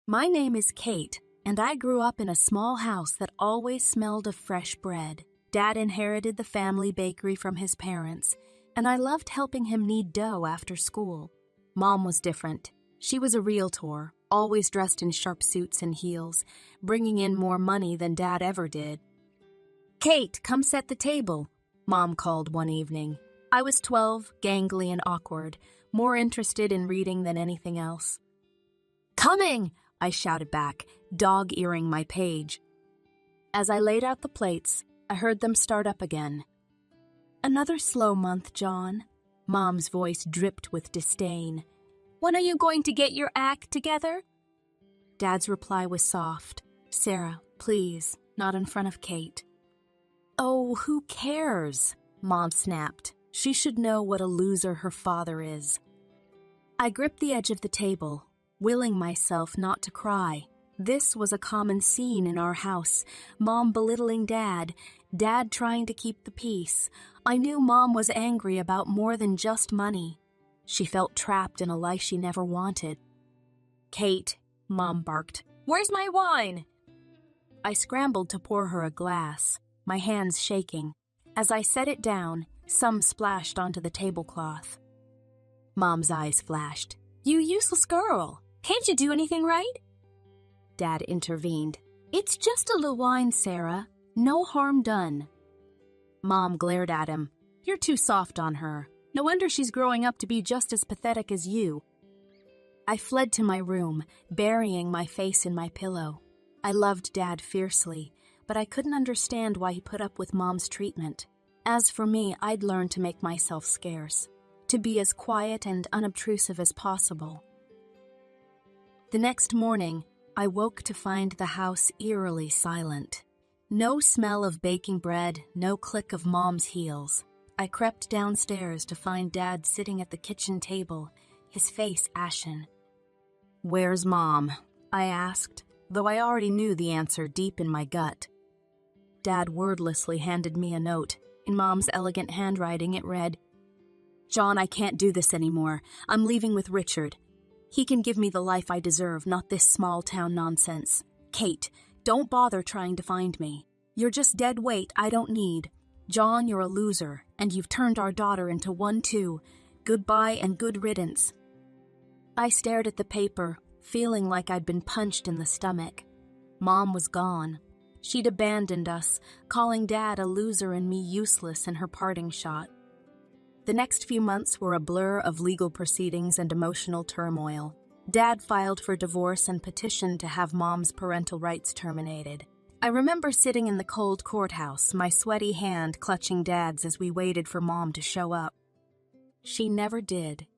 My name is Kate, and I grew up in a small house that always smelled of fresh bread. Dad inherited the family bakery from his parents, and I loved helping him knead dough after school. Mom was different. She was a realtor, always dressed in sharp suits and heels, bringing in more money than Dad ever did. "Kate, come set the table," Mom called one evening. I was 12, gangly and awkward, more interested in reading than anything else. "Coming!" I shouted back, dog-earing my page. As I laid out the plates, I heard them start up again. "Another slow month, John." Mom's voice dripped with disdain. "When are you going to get your act together?" Dad's reply was soft. "Sarah, please, not in front of Kate." "Oh, who cares?" Mom snapped. "She should know what a loser her father is." I gripped the edge of the table, willing myself not to cry. This was a common scene in our house. Mom belittling Dad, Dad trying to keep the peace. I knew Mom was angry about more than just money. She felt trapped in a life she never wanted. "Kate," Mom barked, "where's my wine?" I scrambled to pour her a glass, my hands shaking. As I set it down, some splashed onto the tablecloth. Mom's eyes flashed. "You useless girl! Can't you do anything right?" Dad intervened. "It's just a little wine, Sarah. No harm done." Mom glared at him. "You're too soft on her. No wonder she's growing up to be just as pathetic as you." I fled to my room, burying my face in my pillow. I loved Dad fiercely, but I couldn't understand why he put up with Mom's treatment. As for me, I'd learned to make myself scarce, to be as quiet and unobtrusive as possible. The next morning, I woke to find the house eerily silent. No smell of baking bread, no click of Mom's heels. I crept downstairs to find Dad sitting at the kitchen table, his face ashen. "Where's Mom?" I asked, though I already knew the answer deep in my gut. Dad wordlessly handed me a note. In Mom's elegant handwriting, it read, "John, I can't do this anymore. I'm leaving with Richard. He can give me the life I deserve, not this small-town nonsense. Kate, don't bother trying to find me. You're just dead weight I don't need. John, you're a loser, and you've turned our daughter into one too. Goodbye and good riddance." I stared at the paper, feeling like I'd been punched in the stomach. Mom was gone. She'd abandoned us, calling Dad a loser and me useless in her parting shot. The next few months were a blur of legal proceedings and emotional turmoil. Dad filed for divorce and petitioned to have Mom's parental rights terminated. I remember sitting in the cold courthouse, my sweaty hand clutching Dad's as we waited for Mom to show up. She never did.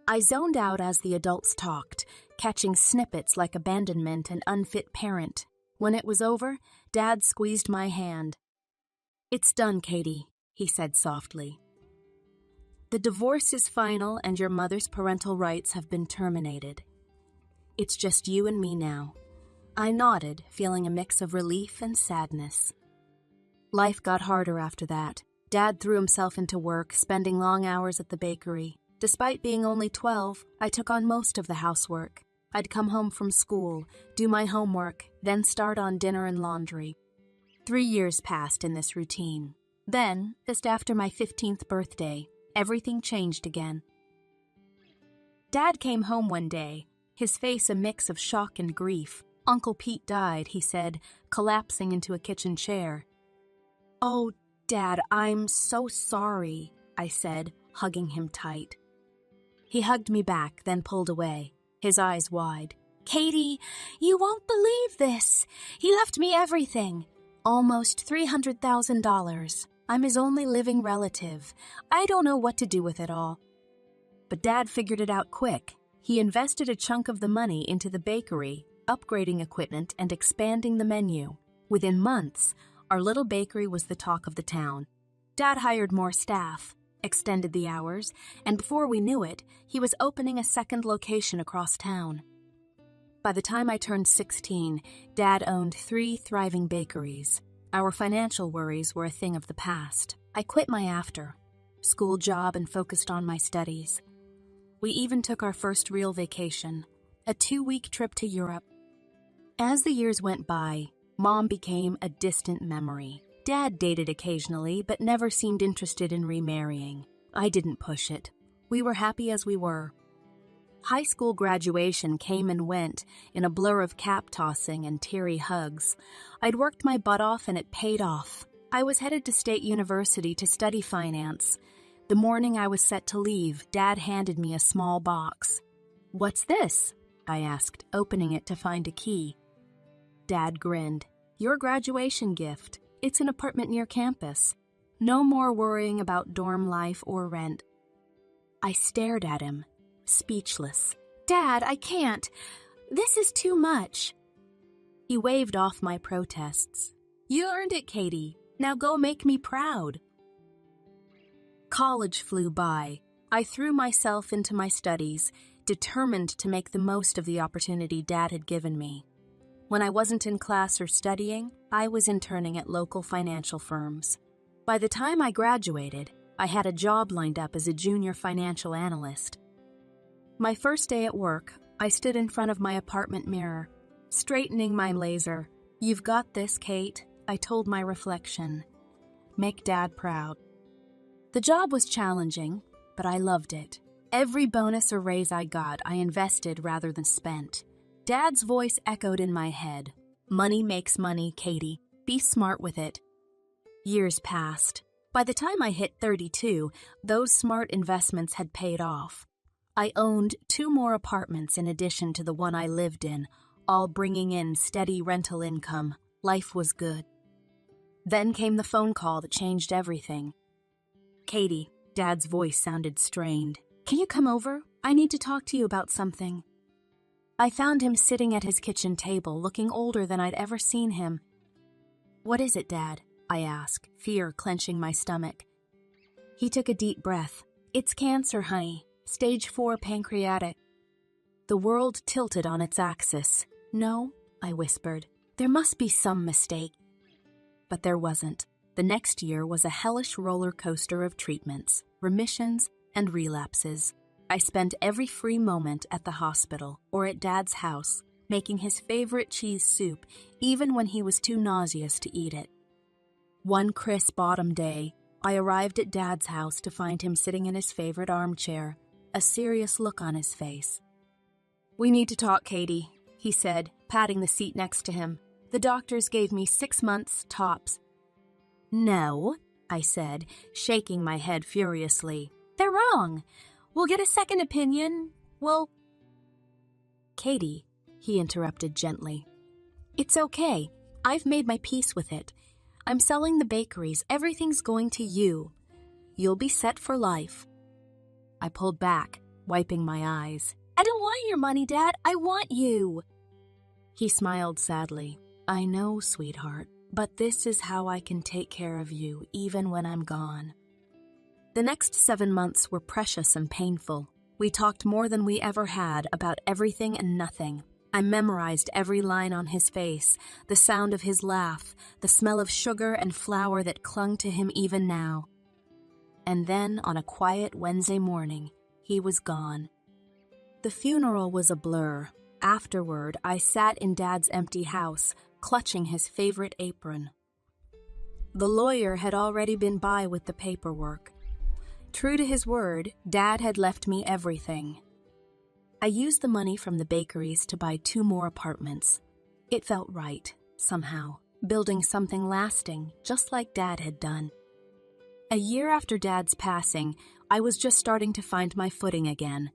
I zoned out as the adults talked, catching snippets like abandonment and unfit parent. When it was over, Dad squeezed my hand. "It's done, Katie," he said softly. "The divorce is final and your mother's parental rights have been terminated. It's just you and me now." I nodded, feeling a mix of relief and sadness. Life got harder after that. Dad threw himself into work, spending long hours at the bakery. Despite being only 12, I took on most of the housework. I'd come home from school, do my homework, then start on dinner and laundry. 3 years passed in this routine. Then, just after my 15th birthday, everything changed again. Dad came home one day, his face a mix of shock and grief. "Uncle Pete died," he said, collapsing into a kitchen chair. "Oh, Dad, I'm so sorry," I said, hugging him tight. He hugged me back, then pulled away, his eyes wide. "Katie, you won't believe this. He left me everything. Almost $300,000. I'm his only living relative. I don't know what to do with it all." But Dad figured it out quick. He invested a chunk of the money into the bakery, upgrading equipment and expanding the menu. Within months, our little bakery was the talk of the town. Dad hired more staff, extended the hours, and before we knew it, he was opening a second location across town. By the time I turned 16, Dad owned 3 thriving bakeries. Our financial worries were a thing of the past. I quit my school job and focused on my studies. We even took our first real vacation. a 2-week trip to Europe. As the years went by, Mom became a distant memory. Dad dated occasionally, but never seemed interested in remarrying. I didn't push it. We were happy as we were. High school graduation came and went in a blur of cap tossing and teary hugs. I'd worked my butt off and it paid off. I was headed to State University to study finance. The morning I was set to leave, Dad handed me a small box. "What's this?" I asked, opening it to find a key. Dad grinned. "Your graduation gift. It's an apartment near campus. No more worrying about dorm life or rent." I stared at him, speechless. "Dad, I can't. This is too much." He waved off my protests. "You earned it, Katie. Now go make me proud." College flew by. I threw myself into my studies, determined to make the most of the opportunity Dad had given me. When I wasn't in class or studying, I was interning at local financial firms. By the time I graduated, I had a job lined up as a junior financial analyst. My first day at work, I stood in front of my apartment mirror, straightening my laser. "You've got this, Kate," I told my reflection. "Make Dad proud." The job was challenging, but I loved it. Every bonus or raise I got, I invested rather than spent. Dad's voice echoed in my head. "Money makes money, Katie. Be smart with it." Years passed. By the time I hit 32, those smart investments had paid off. I owned 2 more apartments in addition to the one I lived in, all bringing in steady rental income. Life was good. Then came the phone call that changed everything. "Katie," Dad's voice sounded strained. "Can you come over? I need to talk to you about something." I found him sitting at his kitchen table, looking older than I'd ever seen him. "What is it, Dad?" I asked, fear clenching my stomach. He took a deep breath. "It's cancer, honey. Stage 4 pancreatic." The world tilted on its axis. "No," I whispered. "There must be some mistake." But there wasn't. The next year was a hellish roller coaster of treatments, remissions, and relapses. I spent every free moment at the hospital or at Dad's house, making his favorite cheese soup, even when he was too nauseous to eat it. One crisp autumn day, I arrived at Dad's house to find him sitting in his favorite armchair, a serious look on his face. "We need to talk, Katie," he said, patting the seat next to him. "The doctors gave me 6 months, tops." "No," I said, shaking my head furiously. "They're wrong. We'll get a second opinion. Well—" "Katie," he interrupted gently. "It's okay. I've made my peace with it. I'm selling the bakeries. Everything's going to you. You'll be set for life." I pulled back, wiping my eyes. "I don't want your money, Dad. I want you." He smiled sadly. "I know, sweetheart, but this is how I can take care of you even when I'm gone." The next 7 months were precious and painful. We talked more than we ever had about everything and nothing. I memorized every line on his face, the sound of his laugh, the smell of sugar and flour that clung to him even now. And then, on a quiet Wednesday morning, he was gone. The funeral was a blur. Afterward, I sat in Dad's empty house, clutching his favorite apron. The lawyer had already been by with the paperwork. True to his word, Dad had left me everything. I used the money from the bakeries to buy 2 more apartments. It felt right, somehow, building something lasting, just like Dad had done. A year after Dad's passing, I was just starting to find my footing again.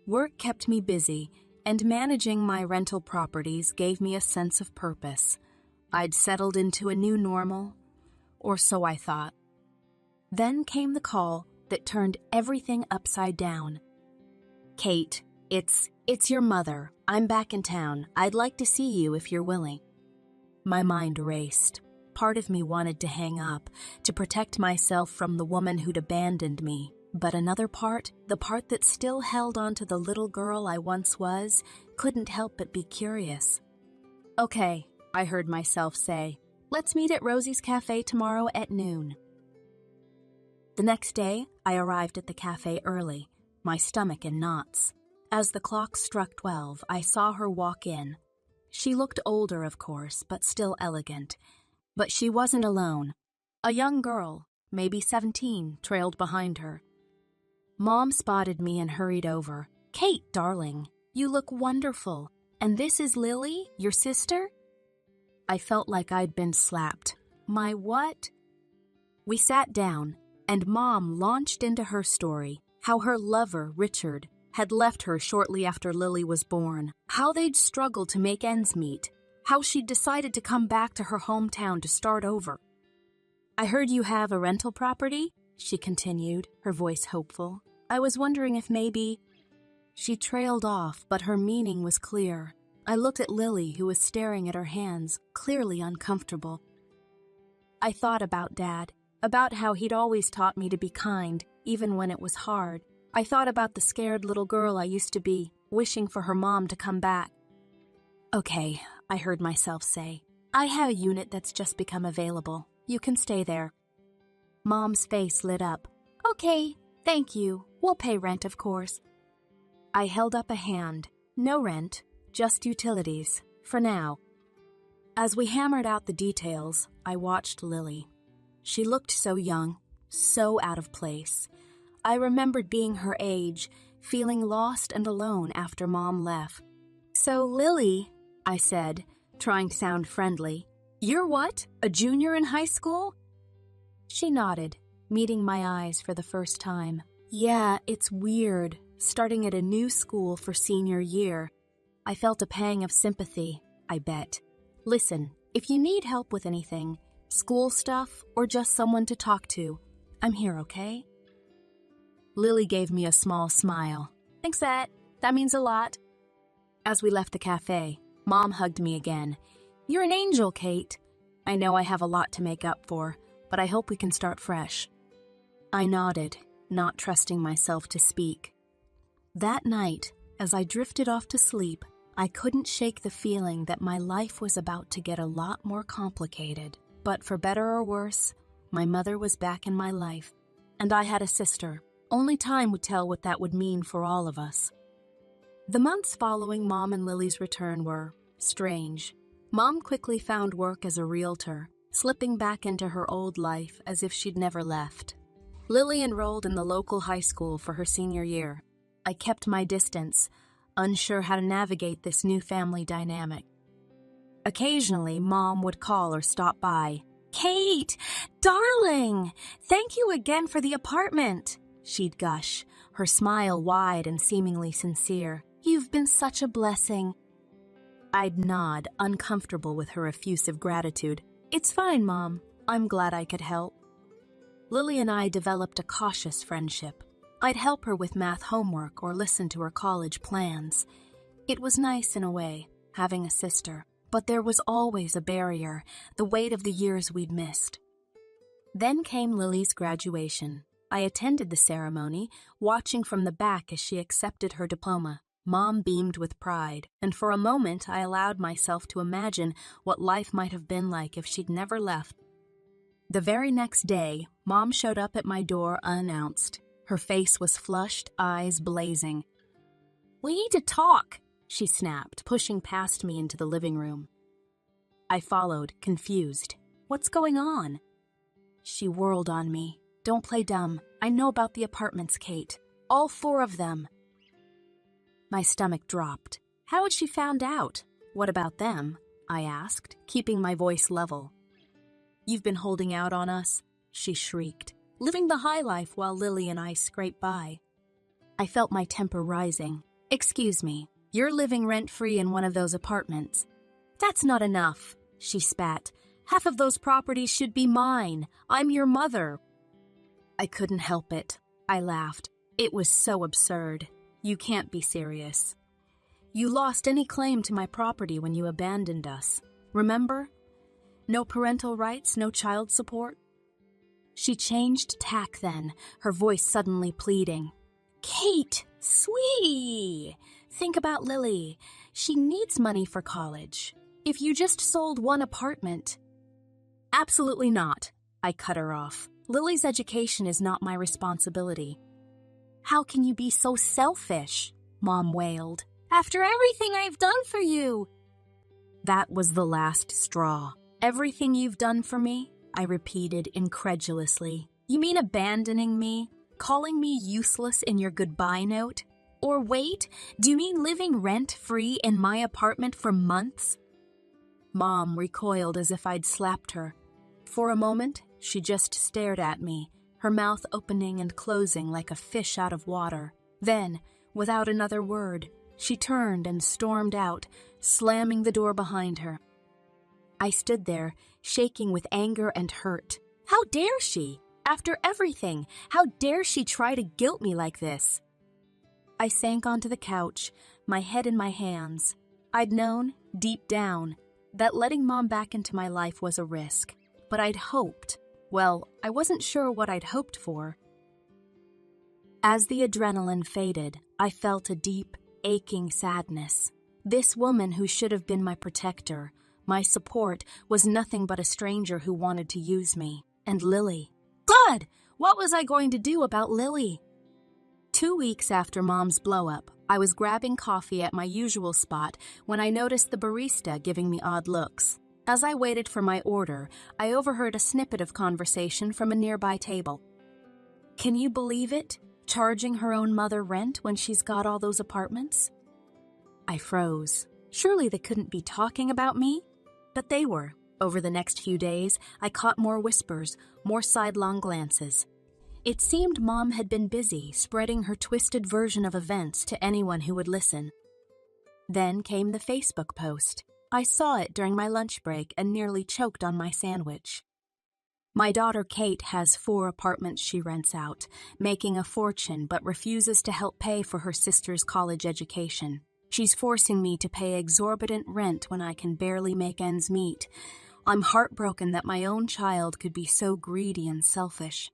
Work kept me busy, and managing my rental properties gave me a sense of purpose. I'd settled into a new normal, or so I thought. Then came the call that turned everything upside down. "Kate, it's your mother. I'm back in town. I'd like to see you if you're willing." My mind raced. Part of me wanted to hang up, to protect myself from the woman who'd abandoned me. But another part, the part that still held on to the little girl I once was, couldn't help but be curious. "Okay," I heard myself say. "Let's meet at Rosie's Cafe tomorrow at noon." The next day, I arrived at the cafe early, my stomach in knots. As the clock struck 12, I saw her walk in. She looked older, of course, but still elegant. But she wasn't alone. A young girl, maybe 17, trailed behind her. Mom spotted me and hurried over. "Kate, darling, you look wonderful. And this is Lily, your sister?" I felt like I'd been slapped. My what? We sat down, and Mom launched into her story, how her lover, Richard, had left her shortly after Lily was born, how they'd struggled to make ends meet, how she'd decided to come back to her hometown to start over. "I heard you have a rental property," she continued, her voice hopeful. "I was wondering if maybe—" She trailed off, but her meaning was clear. I looked at Lily, who was staring at her hands, clearly uncomfortable. I thought about Dad, about how he'd always taught me to be kind, even when it was hard. I thought about the scared little girl I used to be, wishing for her mom to come back. "Okay," I heard myself say. "I have a unit that's just become available. You can stay there." Mom's face lit up. "Okay, thank you. We'll pay rent, of course." I held up a hand. "No rent, just utilities, for now." As we hammered out the details, I watched Lily. She looked so young, so out of place. I remembered being her age, feeling lost and alone after Mom left. "So, Lily," I said, trying to sound friendly, "you're what, a junior in high school?" She nodded, meeting my eyes for the first time. "Yeah, it's weird, starting at a new school for senior year." I felt a pang of sympathy, I bet. "Listen, if you need help with anything, school stuff, or just someone to talk to, I'm here, okay?" Lily gave me a small smile. "Thanks, that means a lot." As we left the cafe, Mom hugged me again. "You're an angel, Kate. I know I have a lot to make up for, but I hope we can start fresh." I nodded, not trusting myself to speak. That night, as I drifted off to sleep, I couldn't shake the feeling that my life was about to get a lot more complicated. But for better or worse, my mother was back in my life, and I had a sister. Only time would tell what that would mean for all of us. The months following Mom and Lily's return were strange. Mom quickly found work as a realtor, slipping back into her old life as if she'd never left. Lily enrolled in the local high school for her senior year. I kept my distance, unsure how to navigate this new family dynamic. Occasionally, Mom would call or stop by. "Kate, darling, thank you again for the apartment," she'd gush, her smile wide and seemingly sincere. "You've been such a blessing." I'd nod, uncomfortable with her effusive gratitude. "It's fine, Mom. I'm glad I could help." Lily and I developed a cautious friendship. I'd help her with math homework or listen to her college plans. It was nice in a way, having a sister, but there was always a barrier, the weight of the years we'd missed. Then came Lily's graduation. I attended the ceremony, watching from the back as she accepted her diploma. Mom beamed with pride, and for a moment I allowed myself to imagine what life might have been like if she'd never left. The very next day, Mom showed up at my door unannounced. Her face was flushed, eyes blazing. "We need to talk," she snapped, pushing past me into the living room. I followed, confused. "What's going on?" She whirled on me. "Don't play dumb. I know about the apartments, Kate. All 4 of them." My stomach dropped. How had she found out? "What about them?" I asked, keeping my voice level. "You've been holding out on us," she shrieked, living the high life while Lily and I scraped by. I felt my temper rising. "Excuse me, you're living rent-free in one of those apartments." "That's not enough," she spat. "Half of those properties should be mine. I'm your mother." I couldn't help it. I laughed. It was so absurd. "You can't be serious. You lost any claim to my property when you abandoned us. Remember? No parental rights, no child support." She changed tack then, her voice suddenly pleading. "Kate, sweetie, think about Lily. She needs money for college. If you just sold one apartment—" "Absolutely not," I cut her off. "Lily's education is not my responsibility." "How can you be so selfish?" Mom wailed. "After everything I've done for you!" That was the last straw. "Everything you've done for me?" I repeated incredulously. "You mean abandoning me? Calling me useless in your goodbye note? Or wait, do you mean living rent-free in my apartment for months?" Mom recoiled as if I'd slapped her. For a moment, she just stared at me, her mouth opening and closing like a fish out of water. Then, without another word, she turned and stormed out, slamming the door behind her. I stood there, shaking with anger and hurt. How dare she? After everything, how dare she try to guilt me like this? I sank onto the couch, my head in my hands. I'd known, deep down, that letting Mom back into my life was a risk. But I'd hoped. Well, I wasn't sure what I'd hoped for. As the adrenaline faded, I felt a deep, aching sadness. This woman who should have been my protector, my support, was nothing but a stranger who wanted to use me. And Lily. God! What was I going to do about Lily? 2 weeks after Mom's blow-up, I was grabbing coffee at my usual spot when I noticed the barista giving me odd looks. As I waited for my order, I overheard a snippet of conversation from a nearby table. "Can you believe it? Charging her own mother rent when she's got all those apartments?" I froze. Surely they couldn't be talking about me? But they were. Over the next few days, I caught more whispers, more sidelong glances. It seemed Mom had been busy spreading her twisted version of events to anyone who would listen. Then came the Facebook post. I saw it during my lunch break and nearly choked on my sandwich. My daughter Kate has 4 apartments she rents out, making a fortune but refuses to help pay for her sister's college education. She's forcing me to pay exorbitant rent when I can barely make ends meet. I'm heartbroken that my own child could be so greedy and selfish.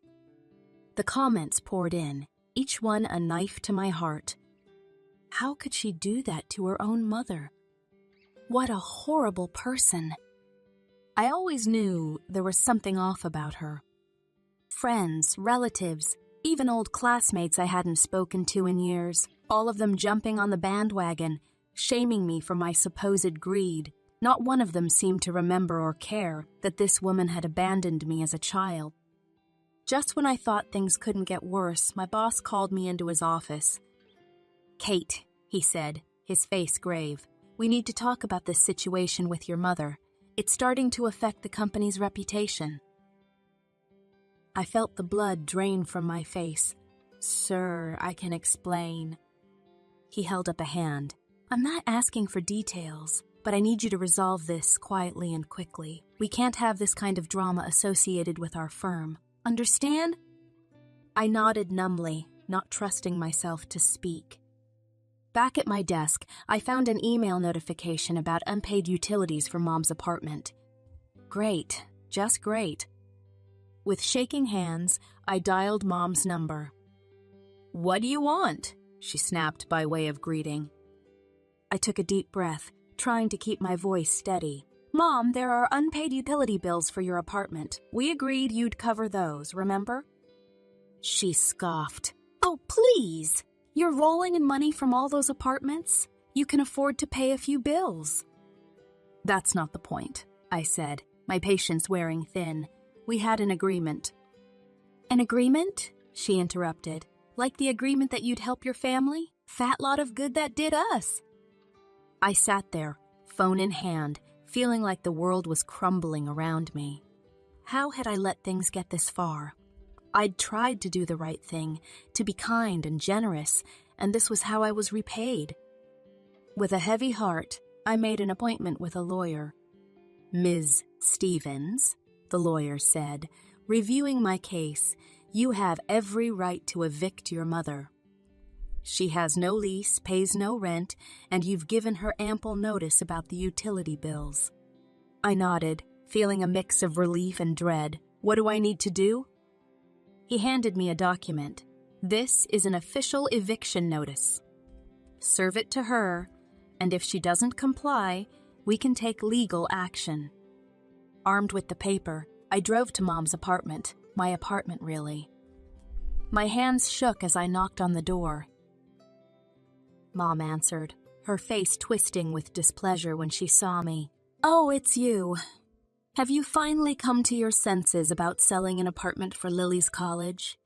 The comments poured in, each one a knife to my heart. How could she do that to her own mother? What a horrible person. I always knew there was something off about her. Friends, relatives, even old classmates I hadn't spoken to in years, all of them jumping on the bandwagon, shaming me for my supposed greed. Not one of them seemed to remember or care that this woman had abandoned me as a child. Just when I thought things couldn't get worse, my boss called me into his office. "Kate," he said, his face grave, "we need to talk about this situation with your mother. It's starting to affect the company's reputation." I felt the blood drain from my face. "Sir, I can explain." He held up a hand. "I'm not asking for details, but I need you to resolve this quietly and quickly. We can't have this kind of drama associated with our firm. Understand?" I nodded numbly, not trusting myself to speak. Back at my desk, I found an email notification about unpaid utilities for Mom's apartment. Great, just great. With shaking hands, I dialed Mom's number. "What do you want?" she snapped by way of greeting. I took a deep breath, trying to keep my voice steady. "Mom, there are unpaid utility bills for your apartment. We agreed you'd cover those, remember?" She scoffed. "Oh, please! You're rolling in money from all those apartments? You can afford to pay a few bills." "That's not the point," I said, my patience wearing thin. "We had an agreement." "An agreement?" she interrupted. "Like the agreement that you'd help your family? Fat lot of good that did us." I sat there, phone in hand, feeling like the world was crumbling around me. How had I let things get this far? I'd tried to do the right thing, to be kind and generous, and this was how I was repaid. With a heavy heart, I made an appointment with a lawyer. "Ms. Stevens," the lawyer said, reviewing my case, "you have every right to evict your mother. She has no lease, pays no rent, and you've given her ample notice about the utility bills." I nodded, feeling a mix of relief and dread. "What do I need to do?" He handed me a document. "This is an official eviction notice. Serve it to her, and if she doesn't comply, we can take legal action." Armed with the paper, I drove to Mom's apartment, my apartment really. My hands shook as I knocked on the door. Mom answered, her face twisting with displeasure when she saw me. "Oh, it's you. Have you finally come to your senses about selling an apartment for Lily's college?"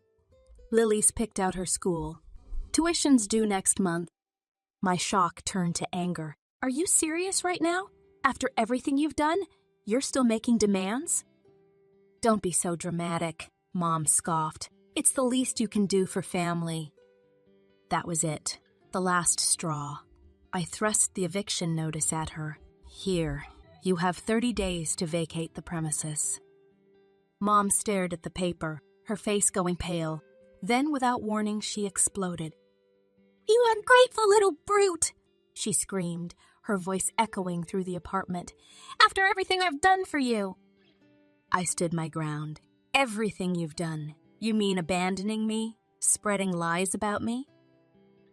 Lily's picked out her school. Tuition's due next month. My shock turned to anger. "Are you serious right now? After everything you've done, you're still making demands?" "Don't be so dramatic," Mom scoffed. "It's the least you can do for family." That was it, the last straw. I thrust the eviction notice at her. "Here, you have 30 days to vacate the premises." Mom stared at the paper, her face going pale. Then, without warning, she exploded. "You ungrateful little brute!" she screamed, her voice echoing through the apartment. "After everything I've done for you!" I stood my ground. "Everything you've done? You mean abandoning me? Spreading lies about me?"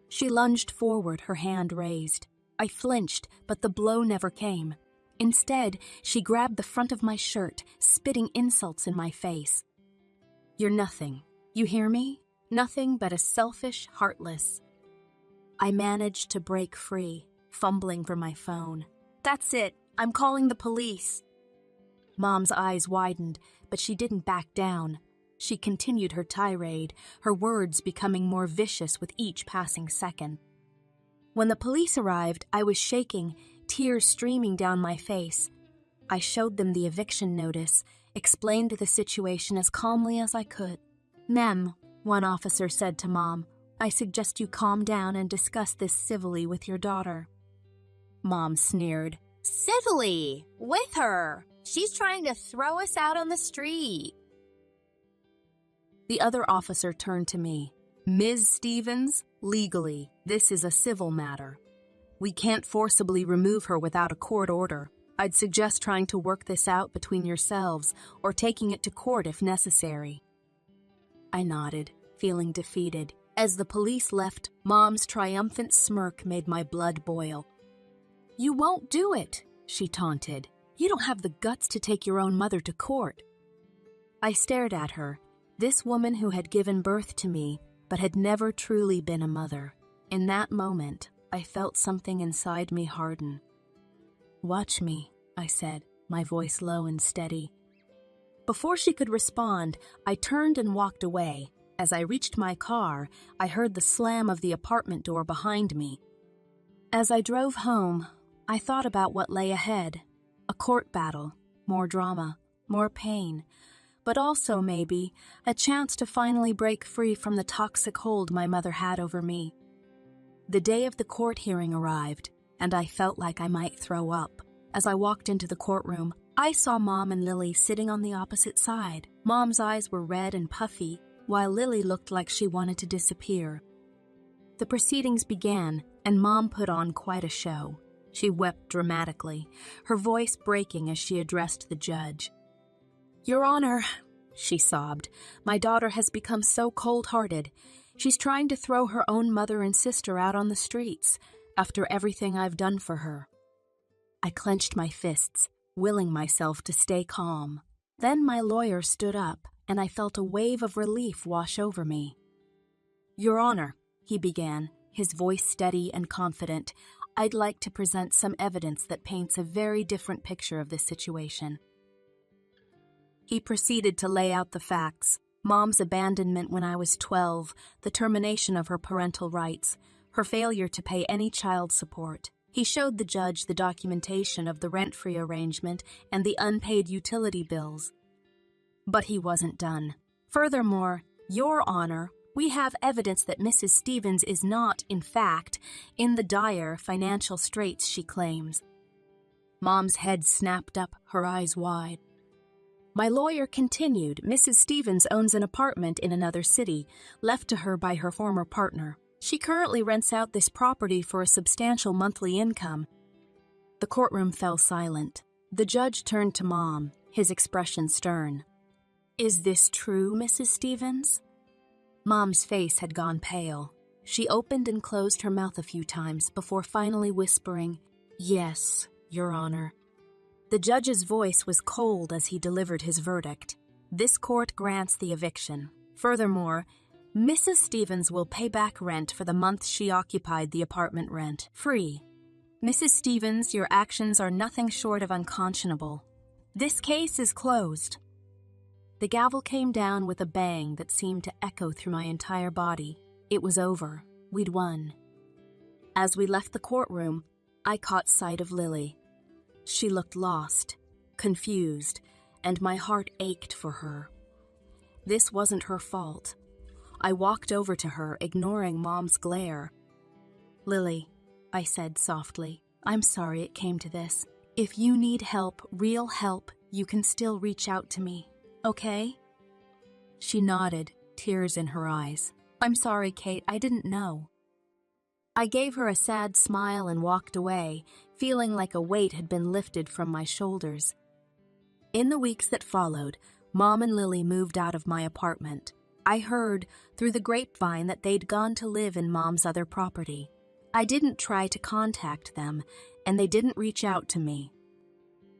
She lunged forward, her hand raised. I flinched, but the blow never came. Instead, she grabbed the front of my shirt, spitting insults in my face. "You're nothing. You hear me? Nothing but a selfish, heartless." I managed to break free, fumbling for my phone. "That's it. I'm calling the police." Mom's eyes widened, but she didn't back down. She continued her tirade, her words becoming more vicious with each passing second. When the police arrived, I was shaking, tears streaming down my face. I showed them the eviction notice, explained the situation as calmly as I could. "Ma'am," one officer said to Mom, "I suggest you calm down and discuss this civilly with your daughter." Mom sneered. "Civilly? With her? She's trying to throw us out on the street." The other officer turned to me. "Ms. Stevens, legally, this is a civil matter. We can't forcibly remove her without a court order. I'd suggest trying to work this out between yourselves or taking it to court if necessary." I nodded, feeling defeated. As the police left, Mom's triumphant smirk made my blood boil. "You won't do it," she taunted. "You don't have the guts to take your own mother to court." I stared at her, this woman who had given birth to me, but had never truly been a mother. In that moment, I felt something inside me harden. "Watch me," I said, my voice low and steady. Before she could respond, I turned and walked away. As I reached my car, I heard the slam of the apartment door behind me. As I drove home, I thought about what lay ahead. A court battle, more drama, more pain, but also, maybe, a chance to finally break free from the toxic hold my mother had over me. The day of the court hearing arrived, and I felt like I might throw up. As I walked into the courtroom, I saw Mom and Lily sitting on the opposite side. Mom's eyes were red and puffy, while Lily looked like she wanted to disappear. The proceedings began, and Mom put on quite a show. She wept dramatically, her voice breaking as she addressed the judge. "Your Honor," she sobbed, "my daughter has become so cold-hearted. She's trying to throw her own mother and sister out on the streets after everything I've done for her." I clenched my fists, willing myself to stay calm. Then my lawyer stood up, and I felt a wave of relief wash over me. "Your Honor," he began, his voice steady and confident, "I'd like to present some evidence that paints a very different picture of this situation." He proceeded to lay out the facts: Mom's abandonment when I was 12, the termination of her parental rights, her failure to pay any child support. He showed the judge the documentation of the rent-free arrangement and the unpaid utility bills. But he wasn't done. "Furthermore, Your Honor, we have evidence that Mrs. Stevens is not, in fact, in the dire financial straits she claims." Mom's head snapped up, her eyes wide. My lawyer continued, "Mrs. Stevens owns an apartment in another city, left to her by her former partner. She currently rents out this property for a substantial monthly income." The courtroom fell silent. The judge turned to Mom, his expression stern. "Is this true, Mrs. Stevens?" Mom's face had gone pale. She opened and closed her mouth a few times before finally whispering, "Yes, Your Honor." The judge's voice was cold as he delivered his verdict. "This court grants the eviction. Furthermore, Mrs. Stevens will pay back rent for the month she occupied the apartment rent, free. Mrs. Stevens, your actions are nothing short of unconscionable. This case is closed. The gavel came down with a bang that seemed to echo through my entire body. It was over. We'd won. As we left the courtroom, I caught sight of Lily. She looked lost, confused, and my heart ached for her. This wasn't her fault. I walked over to her, ignoring Mom's glare. "Lily," I said softly, "I'm sorry it came to this. If you need help, real help, you can still reach out to me, okay?" She nodded, tears in her eyes. "I'm sorry, Kate, I didn't know." I gave her a sad smile and walked away, feeling like a weight had been lifted from my shoulders. In the weeks that followed, Mom and Lily moved out of my apartment. I heard through the grapevine that they'd gone to live in Mom's other property. I didn't try to contact them, and they didn't reach out to me.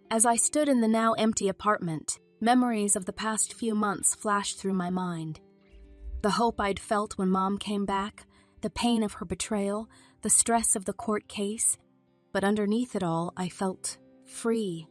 As I stood in the now empty apartment, memories of the past few months flashed through my mind. The hope I'd felt when Mom came back, the pain of her betrayal, the stress of the court case, but underneath it all, I felt free.